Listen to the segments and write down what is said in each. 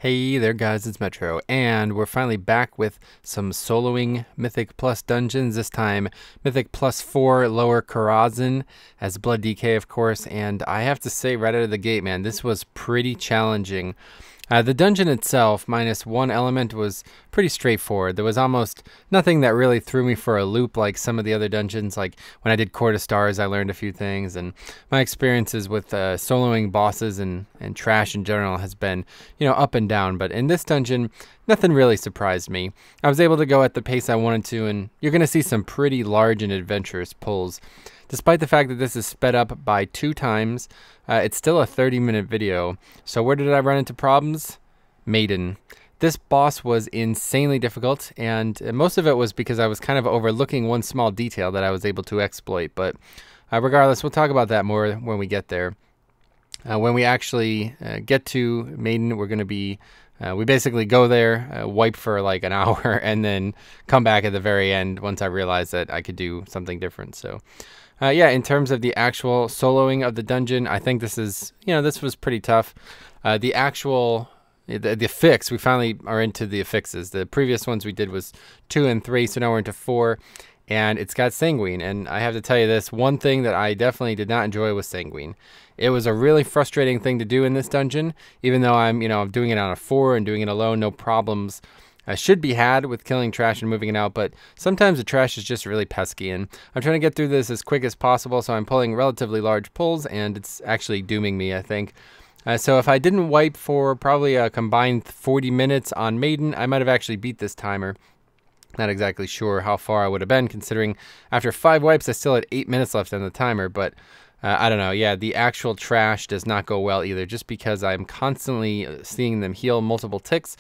Hey there guys, it's Metro, and we're finally back with some soloing Mythic Plus dungeons, this time Mythic Plus 4 Lower Karazhan as Blood DK of course, and I have to say right out of the gate, man, this was pretty challenging. The dungeon itself, minus one element, was pretty straightforward. There was almost nothing that really threw me for a loop like some of the other dungeons. Like when I did Court of Stars, I learned a few things, and my experiences with soloing bosses and trash in general has been, up and down. But in this dungeon, nothing really surprised me. I was able to go at the pace I wanted to, and you're going to see some pretty large and adventurous pulls. Despite the fact that this is sped up by 2 times, it's still a 30-minute video. So where did I run into problems? Maiden. This boss was insanely difficult, and most of it was because I was kind of overlooking one small detail that I was able to exploit. But regardless, we'll talk about that more when we get there. When we actually get to Maiden, we're going to be... we basically go there, wipe for like an hour, and then come back at the very end once I realized that I could do something different. So... yeah, in terms of the actual soloing of the dungeon, I think this is, this was pretty tough. The actual, the fix, we finally are into the fixes. The previous ones we did was 2 and 3, so now we're into 4, and it's got Sanguine. And I have to tell you this, one thing that I definitely did not enjoy was Sanguine. It was a really frustrating thing to do in this dungeon, even though I'm doing it on a 4 and doing it alone, no problems. Should be had with killing trash and moving it out, but sometimes the trash is just really pesky, and I'm trying to get through this as quick as possible, so I'm pulling relatively large pulls, and it's actually dooming me, I think. So if I didn't wipe for probably a combined 40 minutes on Maiden, I might have actually beat this timer. Not exactly sure how far I would have been, considering after 5 wipes I still had 8 minutes left on the timer, but I don't know. Yeah, the actual trash does not go well either, just because I'm constantly seeing them heal multiple ticks.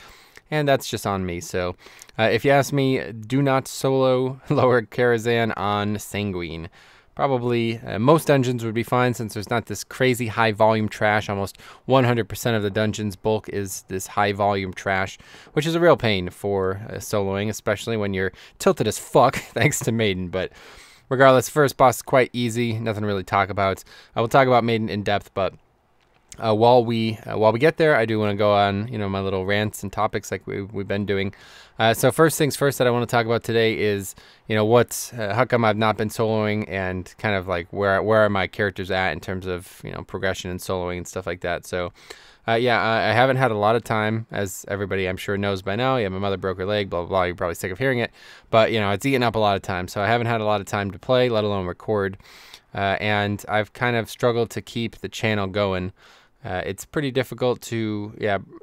And that's just on me. So if you ask me, do not solo Lower Karazhan on Sanguine. Probably most dungeons would be fine since there's not this crazy high volume trash. Almost 100% of the dungeon's bulk is this high volume trash, which is a real pain for soloing, especially when you're tilted as fuck thanks to Maiden. But regardless, first boss is quite easy. Nothing to really talk about. I will talk about Maiden in depth, but... while we get there, I do want to go on, my little rants and topics like we've been doing. So first things first that I want to talk about today is, how come I've not been soloing, and kind of like where are my characters at in terms of, progression and soloing and stuff like that. So, yeah, I haven't had a lot of time, as everybody I'm sure knows by now. Yeah, my mother broke her leg, blah, blah, blah. You're probably sick of hearing it. But, it's eaten up a lot of time. So I haven't had a lot of time to play, let alone record. And I've kind of struggled to keep the channel going. It's pretty difficult to,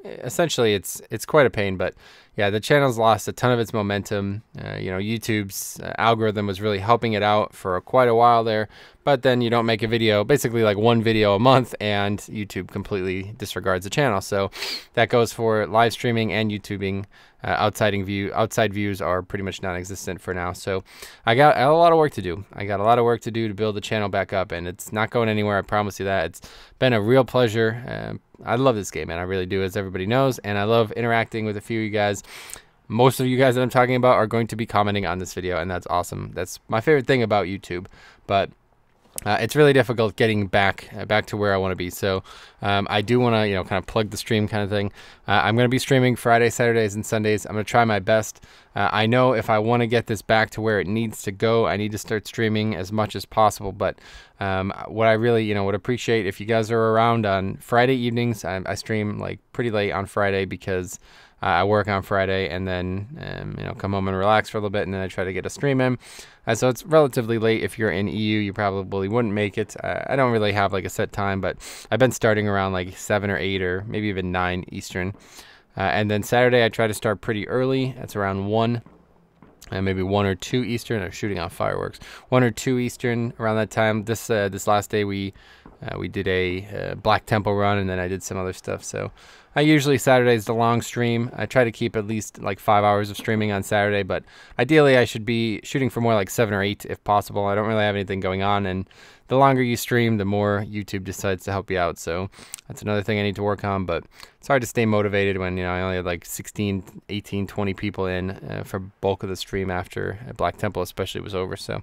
essentially it's quite a pain, but yeah, the channel's lost a ton of its momentum. YouTube's algorithm was really helping it out for quite a while there, but then you don't make a video, basically like one video a month, and YouTube completely disregards the channel. So that goes for live streaming and YouTubing. Outside views are pretty much non-existent for now. So I got a lot of work to do. I got a lot of work to do to build the channel back up, and it's not going anywhere. I promise you that. It's been a real pleasure. I love this game, man. I really do, as everybody knows, and I love interacting with a few of you guys. Most of you guys that I'm talking about are going to be commenting on this video, and that's awesome. That's my favorite thing about YouTube. But it's really difficult getting back to where I want to be. So I do want to, kind of plug the stream kind of thing. I'm going to be streaming Friday, Saturdays, and Sundays. I'm going to try my best. I know if I want to get this back to where it needs to go, I need to start streaming as much as possible. But what I really, would appreciate if you guys are around on Friday evenings. I stream like pretty late on Friday because I work on Friday, and then come home and relax for a little bit, and then I try to get a stream in. So it's relatively late. If you're in EU, you probably wouldn't make it. I don't really have like a set time, but I've been starting around like 7 or 8 or maybe even 9 Eastern. And then Saturday I try to start pretty early. That's around 1. And maybe 1 or 2 Eastern, or shooting off fireworks. 1 or 2 Eastern around that time. This last day we did a Black Temple run, and then I did some other stuff. So I usually Saturday's the long stream. I try to keep at least like 5 hours of streaming on Saturday, but ideally I should be shooting for more like 7 or 8 if possible. I don't really have anything going on, and the longer you stream, the more YouTube decides to help you out. So that's another thing I need to work on, but it's hard to stay motivated when, I only had like 16, 18, 20 people in for bulk of the stream after Black Temple especially was over. So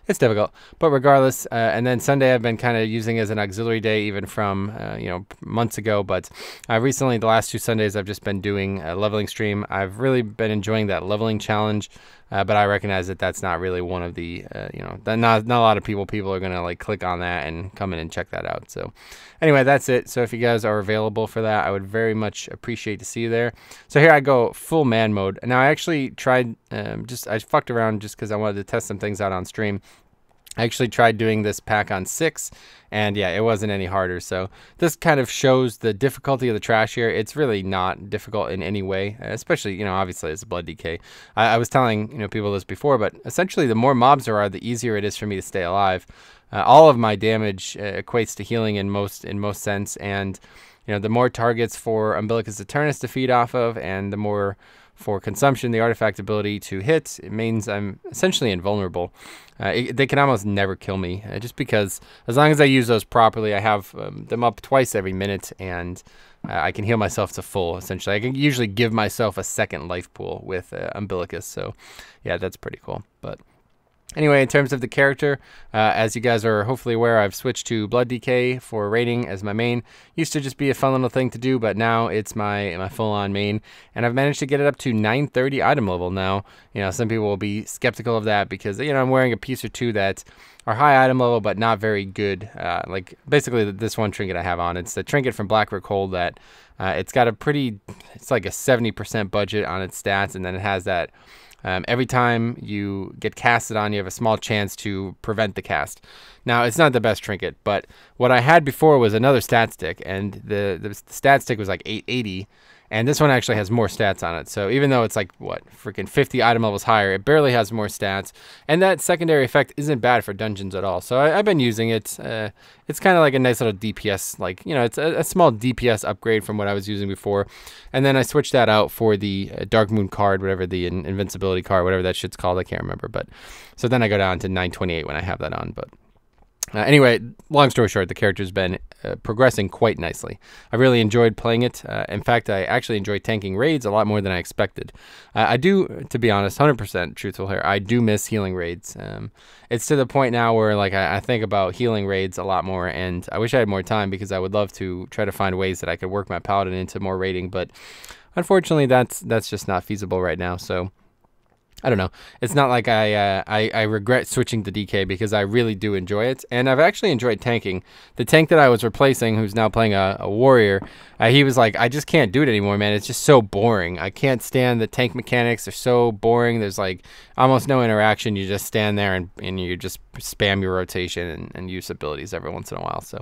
it's difficult, but regardless, and then Sunday I've been kind of using as an auxiliary day even from, months ago, but recently unfortunately, the last 2 Sundays I've just been doing a leveling stream. I've really been enjoying that leveling challenge, but I recognize that that's not really one of the, you know, that not a lot of people are going to like click on that and come in and check that out. So anyway, that's it. So if you guys are available for that, I would very much appreciate to see you there. So here I go, full man mode. Now I actually tried, I fucked around just because I wanted to test some things out on stream. I actually tried doing this pack on 6, and yeah, it wasn't any harder. So this kind of shows the difficulty of the trash here. It's really not difficult in any way, especially, you know, obviously it's blood DK. I was telling, you know, people this before, but essentially the more mobs there are, the easier it is for me to stay alive. All of my damage equates to healing in most sense, and you know, the more targets for Umbilicus Eternus to feed off of, and the more for consumption, the artifact ability to hit, it means I'm essentially invulnerable. They can almost never kill me, just because as long as I use those properly, I have them up twice every minute, and I can heal myself to full, essentially. I can usually give myself a second life pool with Umbilicus, so yeah, that's pretty cool. But anyway, in terms of the character, as you guys are hopefully aware, I've switched to Blood DK for raiding as my main. Used to just be a fun little thing to do, but now it's my full-on main, and I've managed to get it up to 930 item level now. You know, some people will be skeptical of that because, you know, I'm wearing a piece or two that are high item level but not very good. Like basically this one trinket I have on, it's the trinket from Blackrock Hold that it's got a pretty, it's like a 70% budget on its stats, and then it has that every time you get casted on, you have a small chance to prevent the cast. Now, it's not the best trinket, but what I had before was another stat stick, and the stat stick was like 880, and this one actually has more stats on it. So even though it's like, what, freaking 50 item levels higher, it barely has more stats, and that secondary effect isn't bad for dungeons at all. So I've been using it. It's kind of like a nice little DPS, like, you know, it's a small DPS upgrade from what I was using before. And then I switched that out for the Dark Moon card, whatever the invincibility card, whatever that shit's called, I can't remember. But so then I go down to 928 when I have that on. But anyway, long story short, the character's been progressing quite nicely. I really enjoyed playing it. In fact, I actually enjoy tanking raids a lot more than I expected. I do, to be honest, 100% truthful here, I do miss healing raids. It's to the point now where like I think about healing raids a lot more, and I wish I had more time because I would love to try to find ways that I could work my paladin into more raiding, but unfortunately that's just not feasible right now. So I don't know. It's not like I regret switching to DK because I really do enjoy it, and I've actually enjoyed tanking. The tank that I was replacing, who's now playing a warrior, he was like, I just can't do it anymore, man. It's just so boring. I can't stand the tank mechanics. They're so boring. There's like almost no interaction. You just stand there and you just spam your rotation and use abilities every once in a while. So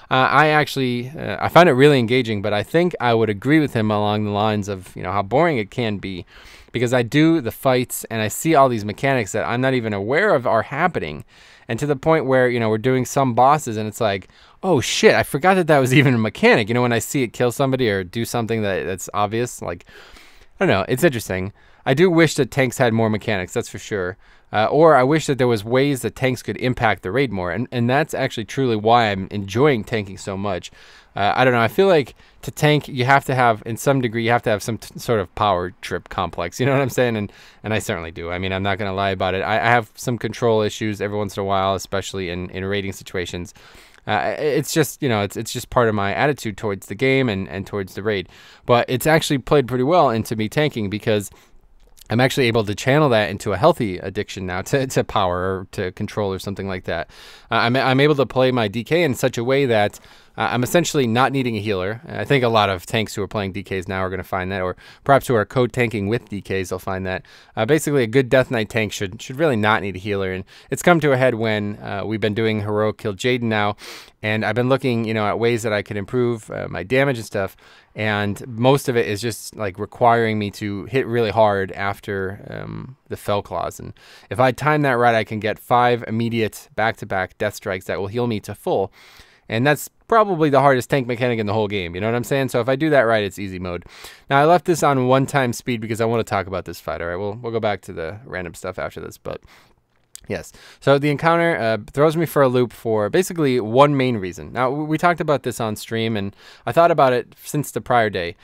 I actually I find it really engaging, but I think I would agree with him along the lines of, you know, how boring it can be. Because I do the fights and I see all these mechanics that I'm not even aware of are happening. And to the point where, you know, we're doing some bosses and it's like, oh shit, I forgot that that was even a mechanic. You know, when I see it kill somebody or do something that's obvious, like, I don't know, it's interesting. I do wish that tanks had more mechanics, that's for sure. Or I wish that there was ways that tanks could impact the raid more. And that's actually truly why I'm enjoying tanking so much. I don't know, I feel like to tank, you have to have, in some degree, you have to have some sort of power trip complex. You know what I'm saying? And I certainly do. I mean, I'm not going to lie about it. I have some control issues every once in a while, especially in raiding situations. It's just, you know, it's just part of my attitude towards the game and towards the raid. But it's actually played pretty well into me tanking because I'm actually able to channel that into a healthy addiction now to power or to control or something like that. I'm able to play my DK in such a way that I'm essentially not needing a healer. I think a lot of tanks who are playing DKs now are going to find that, or perhaps who are code tanking with DKs, they'll find that. Basically, a good Death Knight tank should really not need a healer, and it's come to a head when we've been doing Heroic Kill Jaden now, and I've been looking, you know, at ways that I could improve my damage and stuff, and most of it is just like requiring me to hit really hard after the Fell Claws, and if I time that right, I can get 5 immediate back-to-back death strikes that will heal me to full. And that's probably the hardest tank mechanic in the whole game, you know what I'm saying? So if I do that right, it's easy mode. Now, I left this on 1-time speed because I want to talk about this fight, all right? We'll go back to the random stuff after this, but yes. So the encounter throws me for a loop for basically one main reason. Now, we talked about this on stream, and I thought about it since the prior day.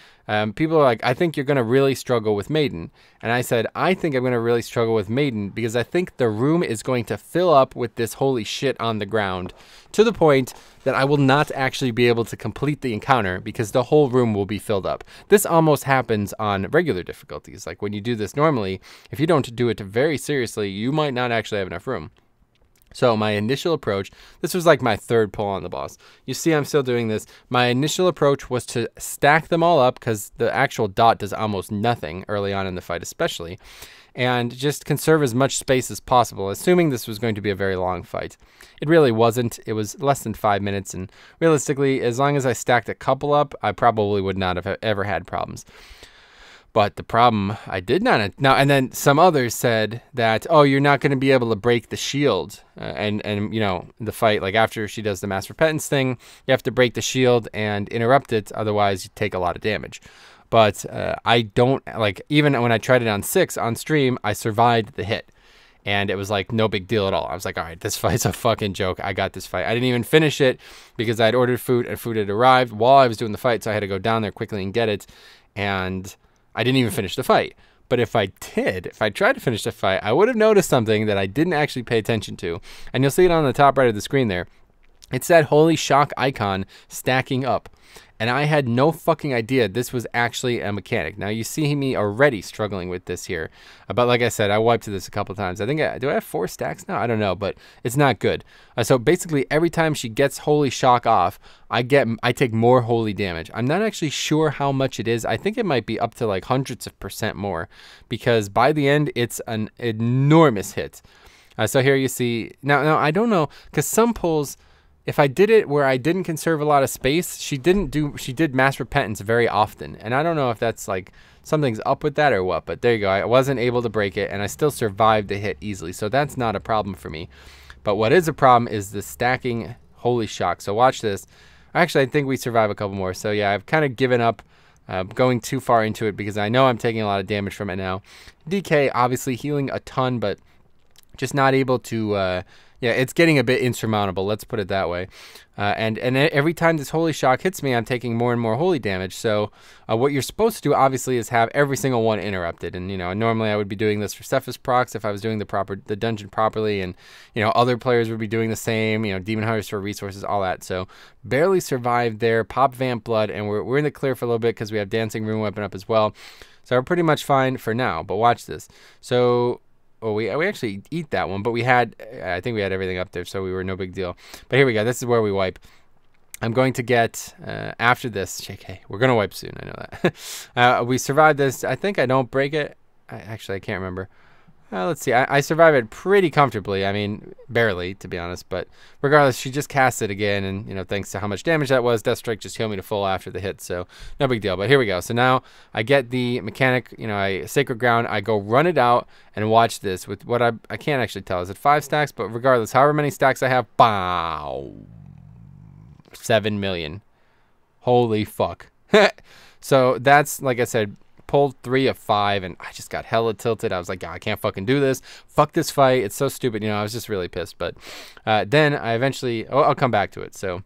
People are like, I think you're going to really struggle with Maiden. And I said, I think I'm going to really struggle with Maiden because I think the room is going to fill up with this holy shit on the ground to the point that I will not actually be able to complete the encounter because the whole room will be filled up. This almost happens on regular difficulties. Like when you do this normally, if you don't do it very seriously, you might not actually have enough room. So my initial approach, this was like my third pull on the boss. You see I'm still doing this. My initial approach was to stack them all up because the actual dot does almost nothing early on in the fight especially. And just conserve as much space as possible, assuming this was going to be a very long fight. It really wasn't. It was less than 5 minutes, and realistically, as long as I stacked a couple up, I probably would not have ever had problems. But the problem I did not now, and then some others said that, oh, you're not going to be able to break the shield, and you know, the fight, like after she does the mass repentance thing, you have to break the shield and interrupt it, otherwise you take a lot of damage. But I don't, like, even when I tried it on 6 on stream, I survived the hit. And it was like no big deal at all. I was like, all right, this fight's a fucking joke. I got this fight. I didn't even finish it because I had ordered food and food had arrived while I was doing the fight. So I had to go down there quickly and get it. And I didn't even finish the fight. But if I tried to finish the fight, I would have noticed something that I didn't actually pay attention to. And you'll see it on the top right of the screen there. It's that holy shock icon stacking up. And I had no fucking idea this was actually a mechanic. Now you see me already struggling with this here. But like I said, I wiped this a couple times. I think, do I have 4 stacks now? I don't know, but it's not good. So basically every time she gets holy shock off, I take more holy damage. I'm not actually sure how much it is. I think it might be up to like hundreds of % more because by the end, it's an enormous hit. So here you see, now I don't know, because some pulls, if I did it where I didn't conserve a lot of space, she did mass repentance very often. And I don't know if that's like something's up with that or what, but there you go. I wasn't able to break it and I still survived the hit easily. So that's not a problem for me. But what is a problem is the stacking holy shock. So watch this. Actually, I think we survive a couple more. So yeah, I've kind of given up going too far into it because I know I'm taking a lot of damage from it now. DK obviously healing a ton, but just not able to, yeah, it's getting a bit insurmountable, let's put it that way. And every time this holy shock hits me, I'm taking more and more holy damage. So what you're supposed to do, obviously, is have every single one interrupted. And, you know, normally I would be doing this for Cephas procs if I was doing the dungeon properly. And, you know, other players would be doing the same, you know, Demon Hunters for resources, all that. So barely survived there, pop Vamp Blood, and we're in the clear for a little bit because we have Dancing Rune Weapon up as well. So we're pretty much fine for now, but watch this. So... oh, we actually eat that one, but I think we had everything up there, so we were no big deal. But here we go. This is where we wipe. I'm going to get, after this, JK, we're going to wipe soon. I know that. We survived this. I think I don't break it. Actually, I can't remember. Let's see. I survived it pretty comfortably. I mean, barely, to be honest. But regardless, she just cast it again. And, you know, thanks to how much damage that was, Death Strike just healed me to full after the hit. So, no big deal. But here we go. So now I get the mechanic, you know, Sacred Ground. I go run it out and watch this with what I can't actually tell. Is it 5 stacks? But regardless, however many stacks I have, bow, 7 million. Holy fuck. So that's, like I said, pulled 3 of 5 and I just got hella tilted. I was like, I can't fucking do this. Fuck this fight. It's so stupid. You know, I was just really pissed. But then I eventually, I'll come back to it. So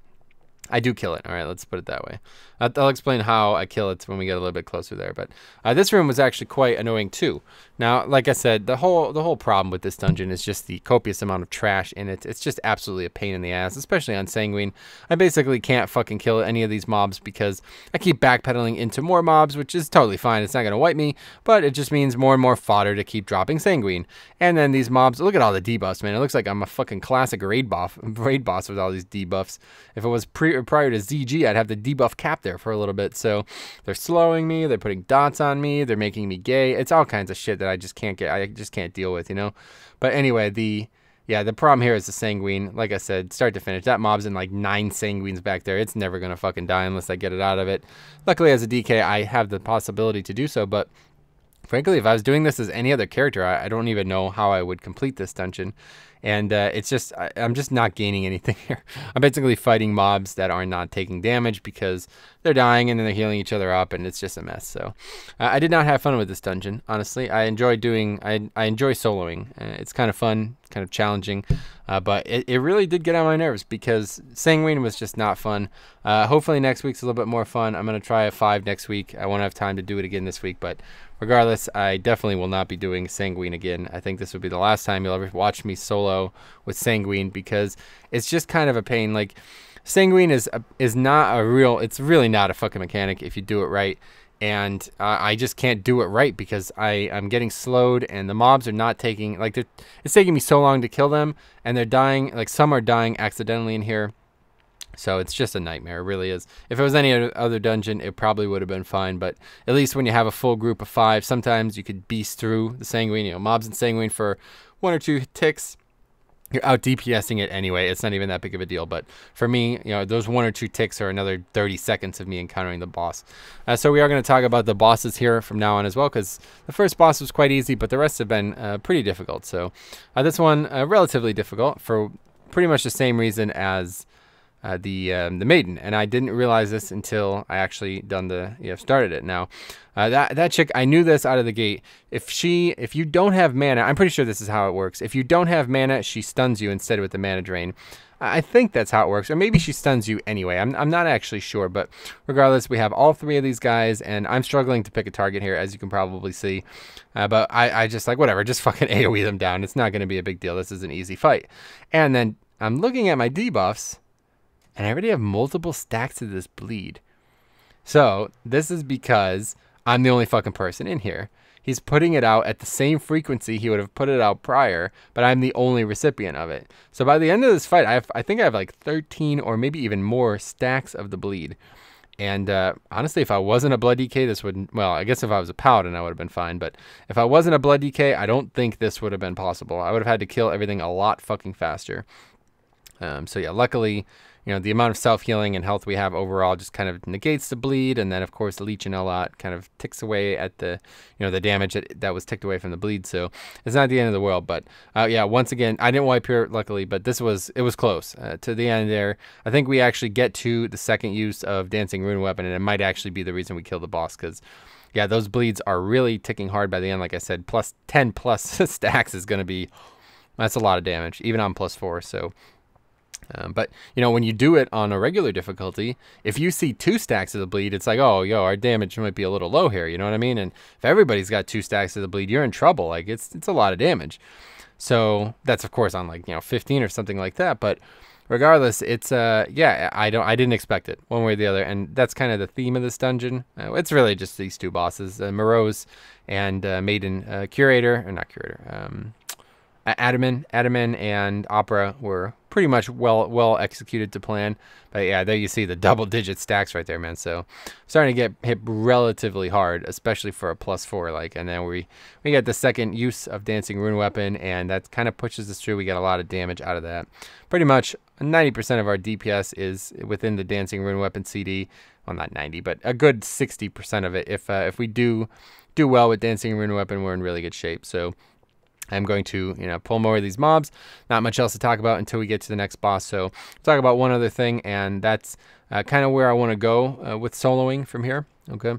I do kill it. All right, let's put it that way. I'll explain how I kill it when we get a little bit closer there. But this room was actually quite annoying too. Now, like I said, the whole problem with this dungeon is just the copious amount of trash in it. It's just absolutely a pain in the ass, especially on Sanguine. I basically can't fucking kill any of these mobs because I keep backpedaling into more mobs, which is totally fine. It's not going to wipe me, but it just means more and more fodder to keep dropping Sanguine. And then these mobs, look at all the debuffs, man. It looks like I'm a fucking classic raid boss with all these debuffs. If it was prior to ZG, I'd have the debuff cap there for a little bit. So they're slowing me, they're putting dots on me, they're making me gay. It's all kinds of shit that I just can't deal with, you know. But anyway, the problem here is the Sanguine. Like I said, start to finish, that mob's in like 9 Sanguines back there. It's never gonna fucking die unless I get it out of it. Luckily, as a DK, I have the possibility to do so, but frankly, if I was doing this as any other character, I don't even know how I would complete this dungeon. And it's just, I'm just not gaining anything here. I'm basically fighting mobs that are not taking damage because they're dying and then they're healing each other up, and it's just a mess. So I did not have fun with this dungeon, honestly. I enjoy soloing. It's kind of fun, kind of challenging, but it really did get on my nerves because Sanguine was just not fun. Hopefully next week's a little bit more fun. I'm going to try a 5 next week. I won't have time to do it again this week, but regardless, I definitely will not be doing Sanguine again. I think this would be the last time you'll ever watch me solo with Sanguine because it's just kind of a pain. Like, Sanguine is not a real, it's really not a fucking mechanic if you do it right. And I just can't do it right because I'm getting slowed and the mobs are not taking, like, it's taking me so long to kill them, and they're dying, like some are dying accidentally in here. So it's just a nightmare, it really is. If it was any other dungeon, it probably would have been fine, but at least when you have a full group of 5, sometimes you could beast through the Sanguine. You know, mobs in Sanguine for 1 or 2 ticks, you're out DPSing it anyway. It's not even that big of a deal. But for me, you know, those 1 or 2 ticks are another 30 seconds of me encountering the boss. So we are going to talk about the bosses here from now on as well, because the first boss was quite easy, but the rest have been pretty difficult. So this one, relatively difficult for pretty much the same reason as the Maiden, and I didn't realize this until I actually started it. Now that chick, I knew this out of the gate. If you don't have mana, I'm pretty sure this is how it works. If you don't have mana, she stuns you instead with the mana drain. I think that's how it works, or maybe she stuns you anyway. I'm not actually sure, but regardless, we have all 3 of these guys, and I'm struggling to pick a target here, as you can probably see. But I just like, whatever, just fucking AoE them down. It's not going to be a big deal. This is an easy fight. And then I'm looking at my debuffs, and I already have multiple stacks of this bleed. So this is because I'm the only fucking person in here. He's putting it out at the same frequency he would have put it out prior, but I'm the only recipient of it. So by the end of this fight, I think I have like 13 or maybe even more stacks of the bleed. And honestly, if I wasn't a Blood DK, this wouldn't, well, I guess if I was a Paladin, I would have been fine. But if I wasn't a Blood DK, I don't think this would have been possible. I would have had to kill everything a lot fucking faster. So yeah, luckily, you know, the amount of self-healing and health we have overall just kind of negates the bleed, and then of course the leeching a lot kind of ticks away at the, you know, the damage that was ticked away from the bleed. So it's not the end of the world, but yeah, once again, I didn't wipe here luckily, but it was close to the end there. I think we actually get to the second use of Dancing Rune Weapon, and it might actually be the reason we kill the boss, because yeah, those bleeds are really ticking hard by the end. Like I said, plus 10 plus stacks is going to be, that's a lot of damage, even on +4. So but, you know, when you do it on a regular difficulty, if you see 2 stacks of the bleed, it's like, oh, yo, our damage might be a little low here, you know what I mean? And if everybody's got 2 stacks of the bleed, you're in trouble. Like, it's a lot of damage. So that's, of course, on, like, you know, 15 or something like that. But regardless, it's, yeah, I didn't expect it one way or the other. And that's kind of the theme of this dungeon. It's really just these 2 bosses, Morose and Maiden. Curator, or not Curator, Adamant and Opera were pretty much well executed to plan. But yeah, there you see the double-digit stacks right there, man. So starting to get hit relatively hard, especially for a +4. Like, and then we get the second use of Dancing Rune Weapon, and that kind of pushes us through. We get a lot of damage out of that. Pretty much 90% of our DPS is within the Dancing Rune Weapon CD. Well, not 90, but a good 60% of it. If we do well with Dancing Rune Weapon, we're in really good shape. So I'm going to, you know, pull more of these mobs. Not much else to talk about until we get to the next boss. So talk about one other thing, and that's kind of where I want to go with soloing from here. Okay,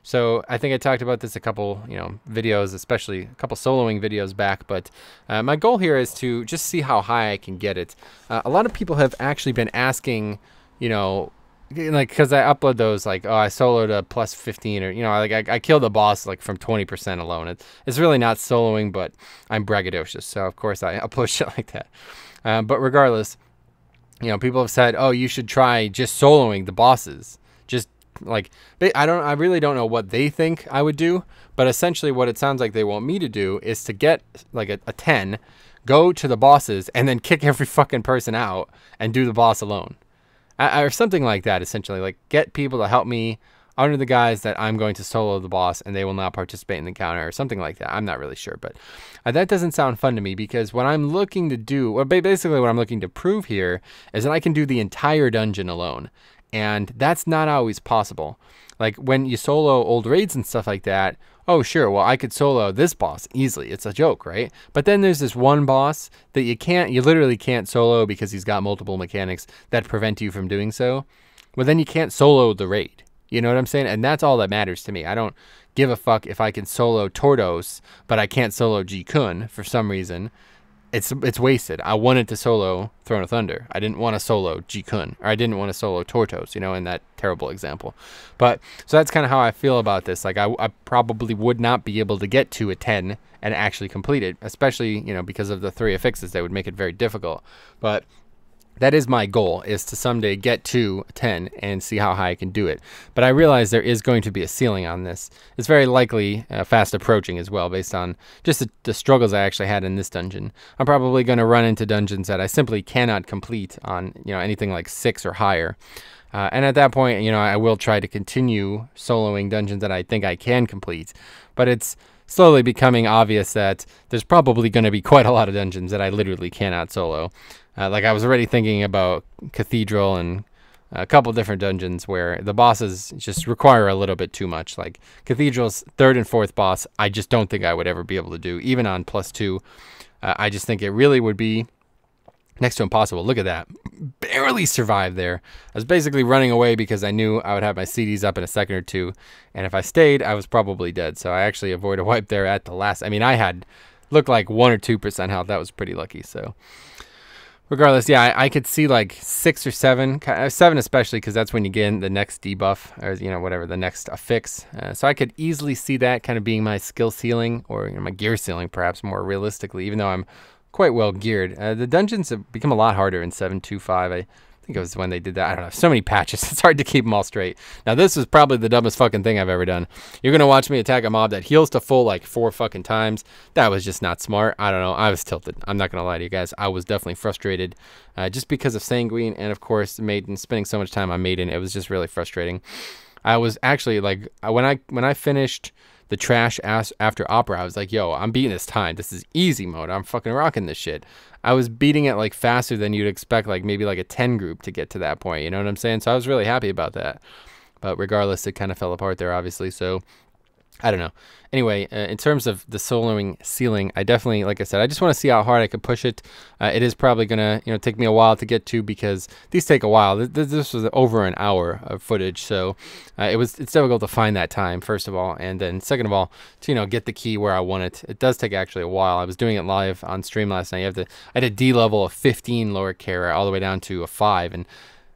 so I think I talked about this a couple, you know, videos, especially a couple soloing videos back. But my goal here is to just see how high I can get it. A lot of people have actually been asking, you know, like, because I upload those, like, oh, I soloed a +15, or, you know, like I killed a boss like from 20% alone. It's really not soloing, but I'm braggadocious, so of course I upload shit like that. But regardless, you know, people have said, oh, you should try just soloing the bosses. Just like, I really don't know what they think I would do, but essentially what it sounds like they want me to do is to get like a 10, go to the bosses, and then kick every fucking person out and do the boss alone. Or something like that, essentially. Like, get people to help me under the guise that I'm going to solo the boss and they will not participate in the counter, or something like that. I'm not really sure, but that doesn't sound fun to me, because what I'm looking to do, well, basically what I'm looking to prove here is that I can do the entire dungeon alone, and that's not always possible. Like, when you solo old raids and stuff like that, oh, sure, well, I could solo this boss easily. It's a joke, right? But then there's this one boss that you literally can't solo because he's got multiple mechanics that prevent you from doing so. Well, then you can't solo the raid. You know what I'm saying? And that's all that matters to me. I don't give a fuck if I can solo Tordos, but I can't solo Ji-Kun for some reason. It's wasted. I wanted to solo Throne of Thunder. I didn't want to solo Ji-Kun, or I didn't want to solo Tortos, you know, in that terrible example. But so that's kind of how I feel about this. Like I probably would not be able to get to a 10 and actually complete it, especially, you know, because of the 3 affixes that would make it very difficult. But that is my goal, is to someday get to 10 and see how high I can do it. But I realize there is going to be a ceiling on this. It's very likely fast approaching as well, based on just the struggles I actually had in this dungeon. I'm probably going to run into dungeons that I simply cannot complete on, you know, anything like 6 or higher. And at that point, you know, I will try to continue soloing dungeons that I think I can complete. But it's slowly becoming obvious that there's probably going to be quite a lot of dungeons that I literally cannot solo. Like I was already thinking about Cathedral and a couple different dungeons where the bosses just require a little bit too much. Like Cathedral's 3rd and 4th boss, I just don't think I would ever be able to do, even on +2. I just think it really would be next to impossible. Look at that. Barely survived there. I was basically running away because I knew I would have my CDs up in a second or two. And if I stayed, I was probably dead. So I actually avoided a wipe there at the last. I mean, I had looked like 1 or 2% health. That was pretty lucky. So regardless, yeah, I could see like 6 or 7, 7 especially, because that's when you get in the next debuff, or, you know, whatever, the next affix. So I could easily see that kind of being my skill ceiling, or, you know, my gear ceiling, perhaps more realistically, even though I'm quite well geared. The dungeons have become a lot harder in 7.2.5. I think it was when they did that. I don't know. So many patches. It's hard to keep them all straight. Now, this is probably the dumbest fucking thing I've ever done. You're going to watch me attack a mob that heals to full like 4 fucking times. That was just not smart. I don't know. I was tilted. I'm not going to lie to you guys. I was definitely frustrated just because of Sanguine and, of course, Maiden. Spending so much time on Maiden, it was just really frustrating. I was actually like, when I finished the trash ass after Opera, I was like, yo, I'm beating this time. This is easy mode. I'm fucking rocking this shit. I was beating it like faster than you'd expect, like maybe like a 10 group to get to that point. You know what I'm saying? So I was really happy about that. But regardless, it kind of fell apart there, obviously. So I don't know. Anyway, in terms of the soloing ceiling, I definitely, like I said, I just want to see how hard I can push it. It is probably going to, you know, take me a while to get to, because these take a while. This was over an hour of footage, so it's difficult to find that time, first of all, and then second of all, to, you know, get the key where I want it. It does take actually a while. I was doing it live on stream last night. I had a D level of 15 lower Kara all the way down to a 5, and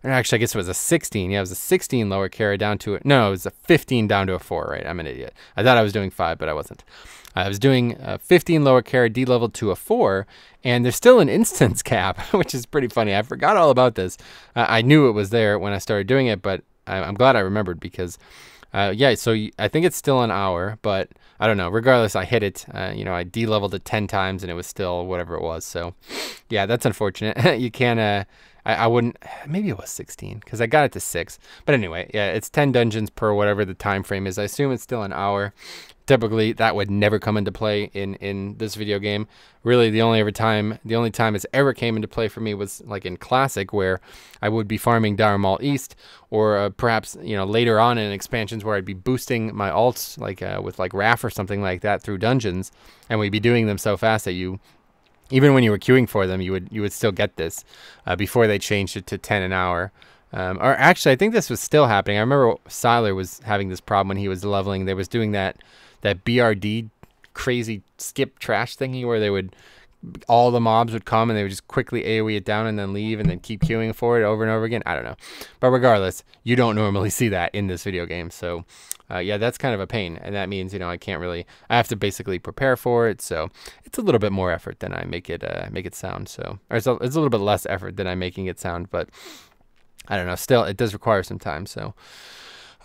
actually, I guess it was a 16. Yeah, it was a 16 lower Kara down to it. No, it was a 15 down to a 4, right? I'm an idiot. I thought I was doing 5, but I wasn't. I was doing 15 lower Kara D level to a 4, and there's still an instance cap, which is pretty funny. I forgot all about this. I knew it was there when I started doing it, but I'm glad I remembered, because, yeah, so I think it's still an hour, but I don't know. Regardless, I hit it. You know, I D leveled it 10 times, and it was still whatever it was. So, yeah, that's unfortunate. You can't... I wouldn't, maybe it was 16, because I got it to 6. But anyway, yeah, it's 10 dungeons per whatever the time frame is. I assume it's still an hour. Typically, that would never come into play in this video game. Really, the only time it's ever came into play for me was like in Classic, where I would be farming Dharmal East, or perhaps, you know, later on in expansions where I'd be boosting my alts, like with like RAF or something like that through dungeons, and we'd be doing them so fast that even when you were queuing for them, you would still get this before they changed it to 10 an hour. Or actually, I think this was still happening. I remember Syiler was having this problem when he was leveling. They was doing that BRD crazy skip trash thingy where all the mobs would come and they would just quickly AoE it down and then leave and then keep queuing for it over and over again. I don't know. But regardless, you don't normally see that in this video game. So yeah, that's kind of a pain. And that means, you know, I have to basically prepare for it. So it's a little bit more effort than I make it sound. So, or it's a little bit less effort than I'm making it sound, but I don't know. Still, it does require some time. So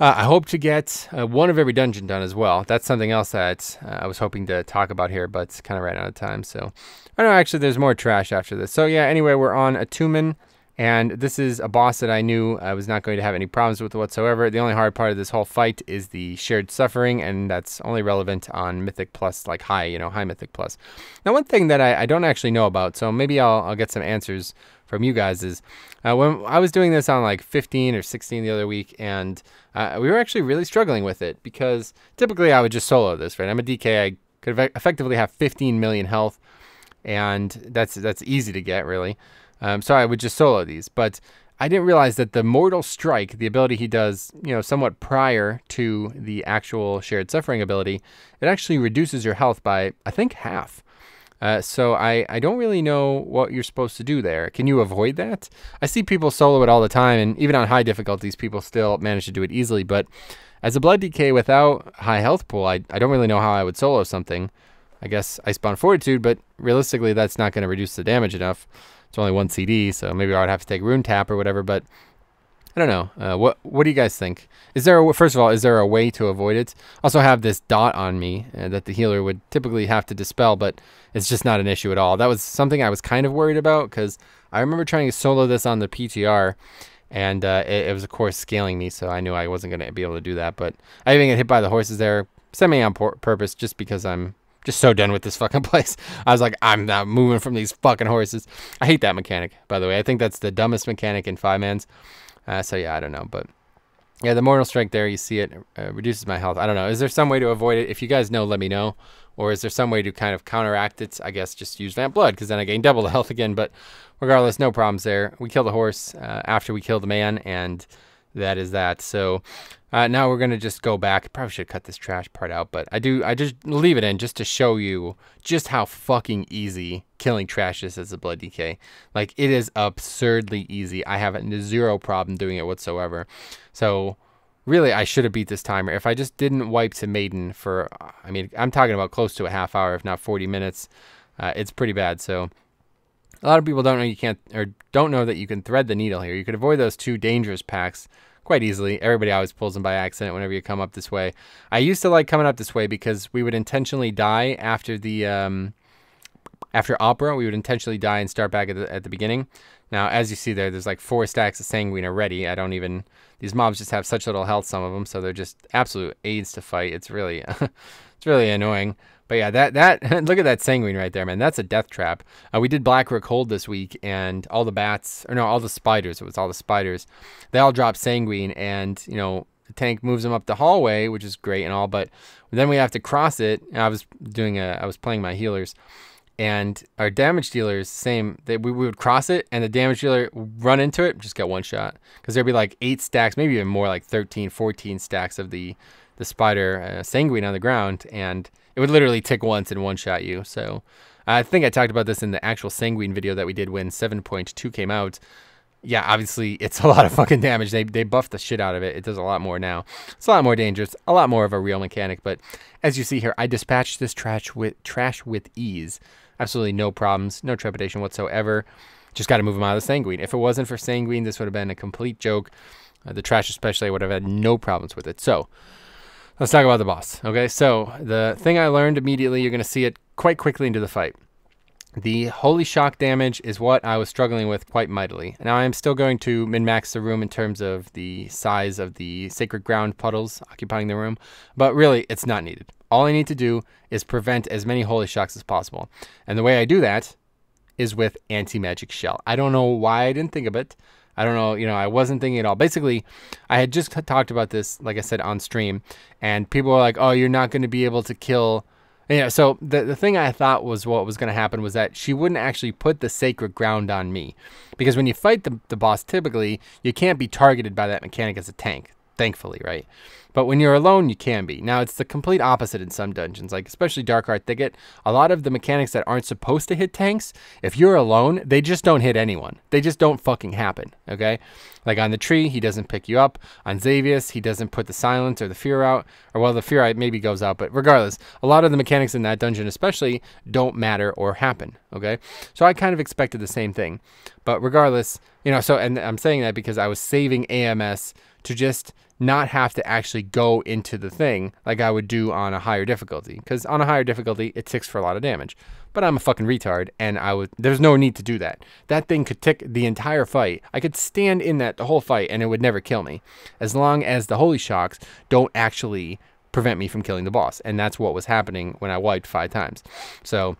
I hope to get one of every dungeon done as well. That's something else that I was hoping to talk about here, but it's kind of right out of time. So, I know actually there's more trash after this. So yeah, anyway, we're on Atumen. And this is a boss that I knew I was not going to have any problems with whatsoever. The only hard part of this whole fight is the shared suffering, and that's only relevant on Mythic Plus, like high, high Mythic Plus. Now, one thing that I don't actually know about, so maybe I'll get some answers from you guys, is when I was doing this on like 15 or 16 the other week, and we were actually really struggling with it, because typically I would just solo this, right? I'm a DK, I could effectively have 15 million health, and that's easy to get, really. So I would just solo these, but I didn't realize that the Mortal Strike, the ability he does, somewhat prior to the actual Shared Suffering ability, it actually reduces your health by, I think, half. So I don't really know what you're supposed to do there. Can you avoid that? I see people solo it all the time, and even on high difficulties, people still manage to do it easily. But as a Blood DK without high health pool, I don't really know how I would solo something. I guess Icebound Fortitude, but realistically, that's not going to reduce the damage enough. It's only 1 CD, so maybe I would have to take Rune Tap or whatever, but I don't know. What do you guys think? First of all, is there a way to avoid it? I also have this dot on me that the healer would typically have to dispel, but it's just not an issue at all. That was something I was kind of worried about, because I remember trying to solo this on the PTR, and it was, of course, scaling me, so I knew I wasn't going to be able to do that. But I even get hit by the horses there, semi on purpose, just because I'm just so done with this fucking place. I was like, I'm not moving from these fucking horses. I hate that mechanic, by the way. I think that's the dumbest mechanic in 5-mans. So yeah, I don't know. But yeah, the Mortal Strike there, you see it reduces my health. I don't know. Is there some way to avoid it? If you guys know, let me know. Or is there some way to kind of counteract it? I guess just use Vamp Blood, because then I gain double the health again. But regardless, no problems there. We kill the horse after we kill the man, and that is that. So now we're going to just go back. Probably should cut this trash part out, but I just leave it in just to show you just how fucking easy killing trash is as a Blood DK. Like, it is absurdly easy. I have zero problem doing it whatsoever. So really, I should have beat this timer. If I just didn't wipe to Maiden for, I mean, I'm talking about close to a half hour, if not 40 minutes. It's pretty bad. So a lot of people don't know you can't, or don't know that you can thread the needle here. You could avoid those 2 dangerous packs quite easily. Everybody always pulls them by accident whenever you come up this way. I used to like coming up this way because we would intentionally die after the after Opera. We would intentionally die and start back at the beginning. Now, as you see there, there's like 4 stacks of Sanguine already. These mobs just have such little health, some of them, so they're just absolute aids to fight. It's really it's really annoying. But yeah, that look at that Sanguine right there, man. That's a death trap. We did Blackrook Hold this week, and all the bats, or no, all the spiders. It was all the spiders. They all drop Sanguine, and the tank moves them up the hallway, which is great and all. But then we have to cross it. And I was playing my healers, and our damage dealers, same. We would cross it, and the damage dealer would run into it, just get one shot, because there'd be like 8 stacks, maybe even more, like 13, 14 stacks of the spider Sanguine on the ground, and it would literally tick once and one-shot you. So I think I talked about this in the actual Sanguine video that we did when 7.2 came out. Yeah, obviously, it's a lot of fucking damage. They buffed the shit out of it. It does a lot more now. It's a lot more dangerous, a lot more of a real mechanic. But as you see here, I dispatched this trash with ease. Absolutely no problems, no trepidation whatsoever. Just got to move them out of the Sanguine. If it wasn't for Sanguine, this would have been a complete joke. The trash especially, I would have had no problems with it. So let's talk about the boss. Okay, so the thing I learned immediately, you're going to see it quite quickly into the fight. The Holy Shock damage is what I was struggling with quite mightily. Now, I am still going to min-max the room in terms of the size of the Sacred Ground puddles occupying the room, but really, it's not needed. All I need to do is prevent as many Holy Shocks as possible. And the way I do that is with Anti-Magic Shell. I don't know why I didn't think of it. I don't know, I wasn't thinking at all. Basically, I had just talked about this, like I said, on stream, and people were like, oh, you're not going to be able to kill. So the thing I thought was what was going to happen was that she wouldn't actually put the Sacred Ground on me. Because when you fight the boss, typically, you can't be targeted by that mechanic as a tank, thankfully, right? But when you're alone, you can be. Now, it's the complete opposite in some dungeons, like especially Darkheart Thicket. A lot of the mechanics that aren't supposed to hit tanks, if you're alone, they just don't hit anyone. They just don't fucking happen, okay? Like on the tree, he doesn't pick you up. On Xavius, he doesn't put the silence or the fear out. Or, well, the fear out maybe goes out. But regardless, a lot of the mechanics in that dungeon especially don't matter or happen, okay? So I kind of expected the same thing. But regardless, and I'm saying that because I was saving AMS to just not have to actually go into the thing like I would do on a higher difficulty. Because on a higher difficulty, it ticks for a lot of damage. But I'm a fucking retard, and there's no need to do that. That thing could tick the entire fight. I could stand in that the whole fight, and it would never kill me. As long as the Holy Shocks don't actually prevent me from killing the boss. And that's what was happening when I wiped 5 times. So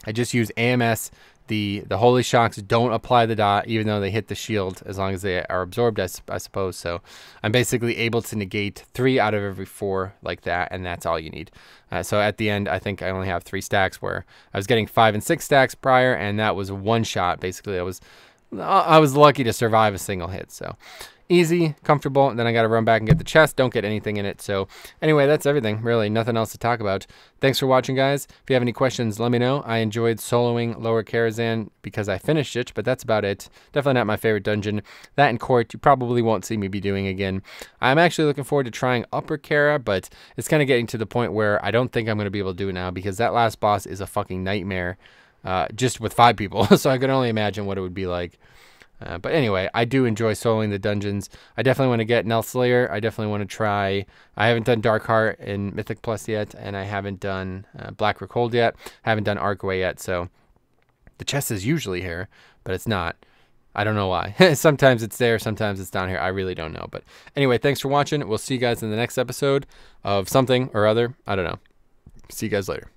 I just use AMS. The Holy Shocks don't apply the dot, even though they hit the shield, as long as they are absorbed, I suppose. So I'm basically able to negate 3 out of every 4 like that, and that's all you need. So at the end, I think I only have 3 stacks, where I was getting 5 and 6 stacks prior, and that was one shot. Basically, I was lucky to survive a single hit. So easy, comfortable, and then I got to run back and get the chest. Don't get anything in it. So anyway, that's everything. Really, nothing else to talk about. Thanks for watching, guys. If you have any questions, let me know. I enjoyed soloing Lower Karazhan because I finished it, but that's about it. Definitely not my favorite dungeon. That and Court, you probably won't see me be doing again. I'm actually looking forward to trying Upper Kara, but it's kind of getting to the point where I don't think I'm going to be able to do it now, because that last boss is a fucking nightmare, just with 5 people. So I can only imagine what it would be like. But anyway, I do enjoy soloing the dungeons. I definitely want to get Nell Slayer. I definitely want to try. I haven't done Dark Heart in Mythic Plus yet, and I haven't done Black Recold yet. I haven't done Arcway yet, so the chest is usually here, but it's not. I don't know why. Sometimes it's there, sometimes it's down here. I really don't know. But anyway, thanks for watching. We'll see you guys in the next episode of something or other. I don't know. See you guys later.